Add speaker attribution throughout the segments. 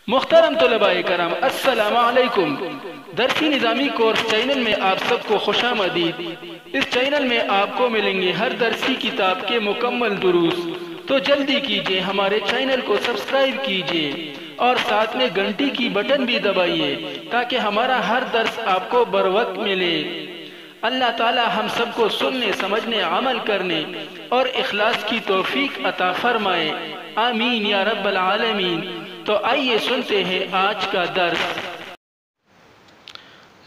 Speaker 1: محترم طلباء کرام، السلام علیکم۔ درسی نظامی کورس چینل میں آپ سب کو خوش آمدید۔ اس چینل میں آپ کو ملیں گے ہر درسی کتاب کے مکمل دروس، تو جلدی کیجئے ہمارے چینل کو سبسکرائب کیجئے اور ساتھ میں گھنٹی کی بٹن بھی دبائیے تاکہ ہمارا ہر درس آپ کو بر وقت ملے۔ اللہ تعالی ہم سب کو سننے، سمجھنے، عمل کرنے اور اخلاص کی توفیق عطا فرمائے، آمین یا رب العالمین۔ تو آئیے سنتے ہیں آج کا درس۔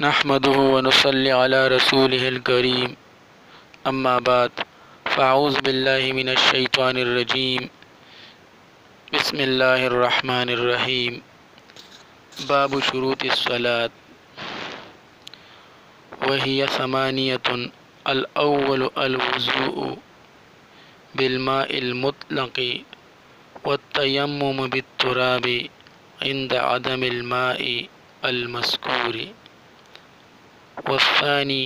Speaker 2: نحمده ونصلي على رسوله الكريم، اما بعد، فاعوذ باللہ من الشیطان الرجیم، بسم اللہ الرحمن الرحیم۔ باب شروط الصلاة، وهي ثمانية: الأول الوضوء بالماء المطلق والتيمم بالتراب عند عدم الماء المذكور، والثاني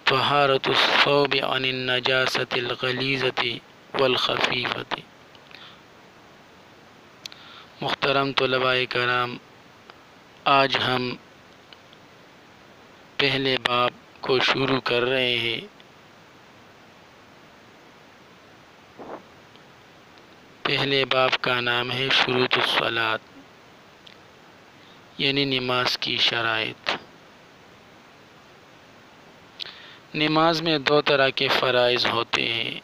Speaker 2: طهارة الثوب عن النجاسة الغليظة والخفيفة۔ محترم طلباء کرام، آج ہم پہلے باب کو شروع کر رہے ہیں۔ پہلے باب کا نام ہے شروط الصلاۃ، یعنی نماز کی شرائط۔ نماز میں دو طرح کے فرائض ہوتے ہیں۔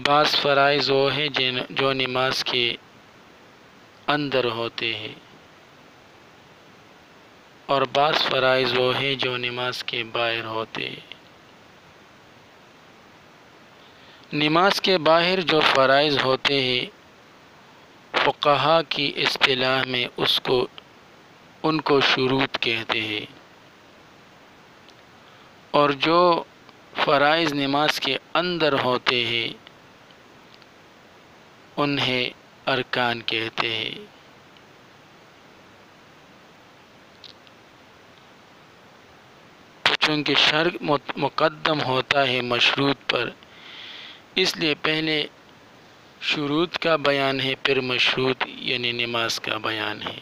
Speaker 2: بعض فرائض وہ ہیں جو نماز کے اندر ہوتے ہیں، اور بعض فرائض وہ ہیں جو نماز کے باہر ہوتے ہیں۔ نماز کے باہر جو فرائض ہوتے ہیں، فقہا کی اصطلاح میں ان کو شروط کہتے ہیں، اور جو فرائض نماز کے اندر ہوتے ہیں انہیں ارکان کہتے ہیں۔ چونکہ شرط مقدم ہوتا ہے مشروط پر، اس لیے پہلے شروط کا بیان ہے، پھر مشروط یعنی نماز کا بیان ہے۔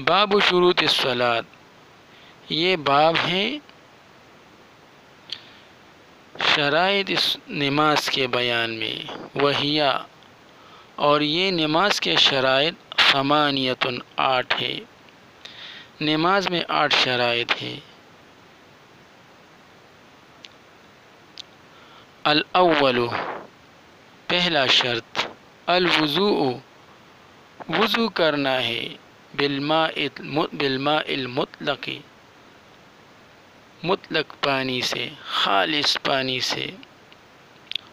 Speaker 2: باب شروط الصلاۃ، یہ باب ہے شرائط نماز کے بیان میں۔ وہیا، اور یہ نماز کے شرائط، ثمانیۃ، 8 ہے۔ نماز میں 8 شرائط ہے۔ الاول، پہلا شرط، الوضوء، وضو کرنا ہے، بالماء المطلق، مطلق پانی سے، خالص پانی سے،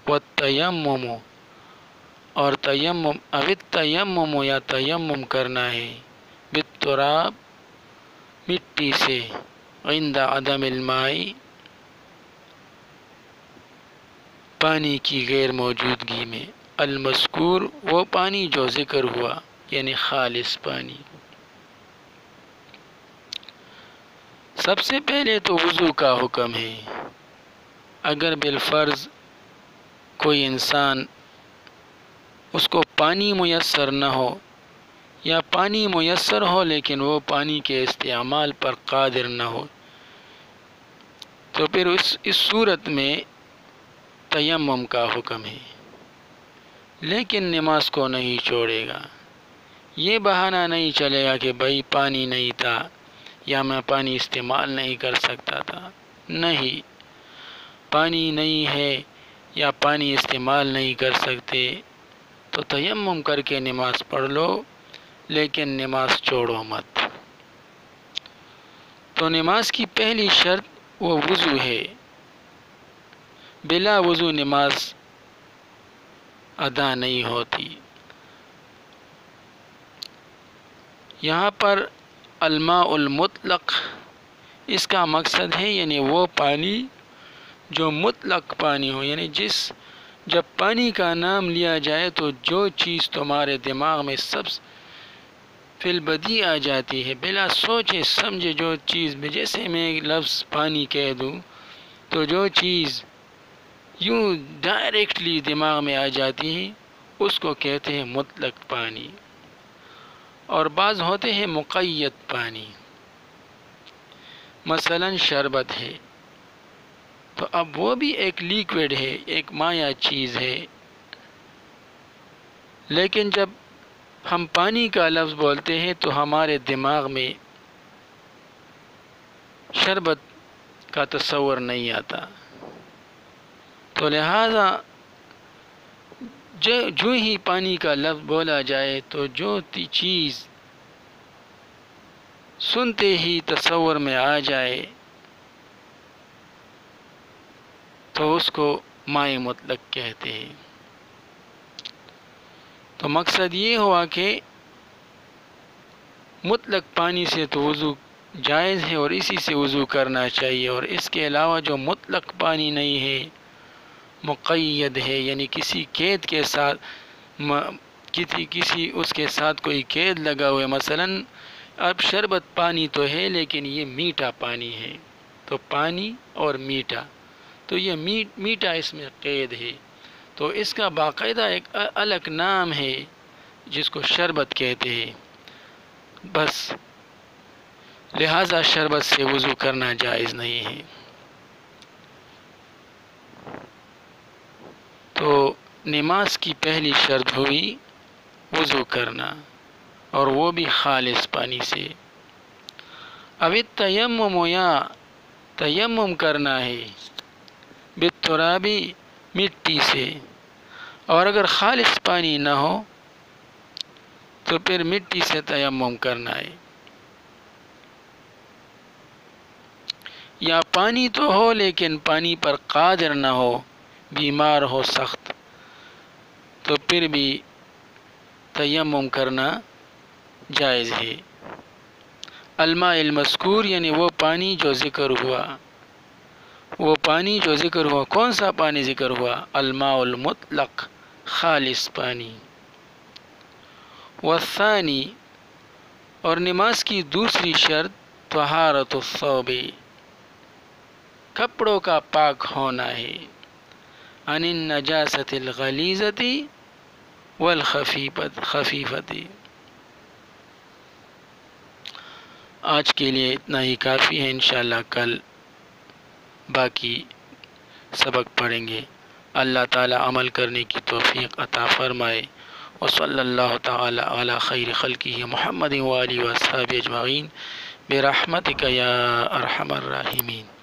Speaker 2: والتیمم، اور تیمم، التیمم یا تیمم کرنا ہے، بالتراب، مٹی سے، عند عدم الماء، پانی کی غیر موجودگی میں، المذکور، وہ پانی جو ذکر ہوا، یعنی خالص پانی۔ سب سے پہلے تو وضو کا حکم ہے۔ اگر بالفرض کوئی انسان اس کو پانی میسر نہ ہو، یا پانی میسر ہو لیکن وہ پانی کے استعمال پر قادر نہ ہو، تو پھر اس صورت میں تیمم کا حکم ہے، لیکن نماز کو نہیں چھوڑے گا۔ یہ بہانہ نہیں چلے گا کہ بھائی پانی نہیں تھا، یا میں پانی استعمال نہیں کر سکتا تھا۔ نہیں، پانی نہیں ہے یا پانی استعمال نہیں کر سکتے تو تیمم کر کے نماز پڑھ لو، لیکن نماز چھوڑو مت۔ تو نماز کی پہلی شرط وہ وضو ہے۔ بلا وضو نماز ادا نہیں ہوتی۔ یہاں پر الماء المطلق، اس کا مقصد ہے یعنی وہ پانی جو مطلق پانی ہو، یعنی جب پانی کا نام لیا جائے تو جو چیز تمہارے دماغ میں سب فی البدی آ جاتی ہے، بلا سوچے سمجھے جو چیز، جیسے میں ایک لفظ پانی کہہ دوں تو جو چیز یوں ڈائریکٹلی دماغ میں آ جاتی ہیں اس کو کہتے ہیں مطلق پانی، اور بعض ہوتے ہیں مقید پانی، مثلا شربت ہے تو اب وہ بھی ایک لیکوڈ ہے، ایک مائع چیز ہے، لیکن جب ہم پانی کا لفظ بولتے ہیں تو ہمارے دماغ میں شربت کا تصور نہیں آتا، تو لہذا جو ہی پانی کا لفظ بولا جائے تو جو چیز سنتے ہی تصور میں آ جائے تو اس کو مائع مطلق کہتے ہیں۔ تو مقصد یہ ہوا کہ مطلق پانی سے تو وضو جائز ہے اور اسی سے وضو کرنا چاہیے، اور اس کے علاوہ جو مطلق پانی نہیں ہے، مقید ہے، یعنی کسی قید کے ساتھ کسی اس کے ساتھ کوئی قید لگا ہوا ہے، مثلا اب شربت پانی تو ہے لیکن یہ میٹھا پانی ہے، تو پانی اور میٹھا، تو یہ میٹھا اس میں قید ہے، تو اس کا باقاعدہ ایک الگ نام ہے جس کو شربت کہتے ہیں، بس لہذا شربت سے وضو کرنا جائز نہیں ہے۔ تو نماز کی پہلی شرط ہوئی وضو کرنا، اور وہ بھی خالص پانی سے۔ اب التیمم، یا تیمم کرنا ہے بالترابی، مٹی سے، اور اگر خالص پانی نہ ہو تو پھر مٹی سے تیمم کرنا ہے، یا پانی تو ہو لیکن پانی پر قادر نہ ہو، بیمار ہو سخت، تو پھر بھی تیمم کرنا جائز ہے۔ الماء المذکور، یعنی وہ پانی جو ذکر ہوا، وہ پانی جو ذکر ہوا، کون سا پانی ذکر ہوا؟ الماء المطلق، خالص پانی۔ والثانی، اور نماز کی دوسری شرط طہارت الثوب، کپڑوں کا پاک ہونا ہے، عن النجاسۃ الغلیظۃ والخفیفۃ۔ آج کے لیے اتنا ہی کافی ہے، انشاءاللہ کل باقی سبق پڑھیں گے۔ اللہ تعالی عمل کرنے کی توفیق عطا فرمائے، وصلی اللہ تعالی علی خیر خلقہ محمد وآلہ وصحبہ اجمعین برحمتک یا ارحم الراحمین۔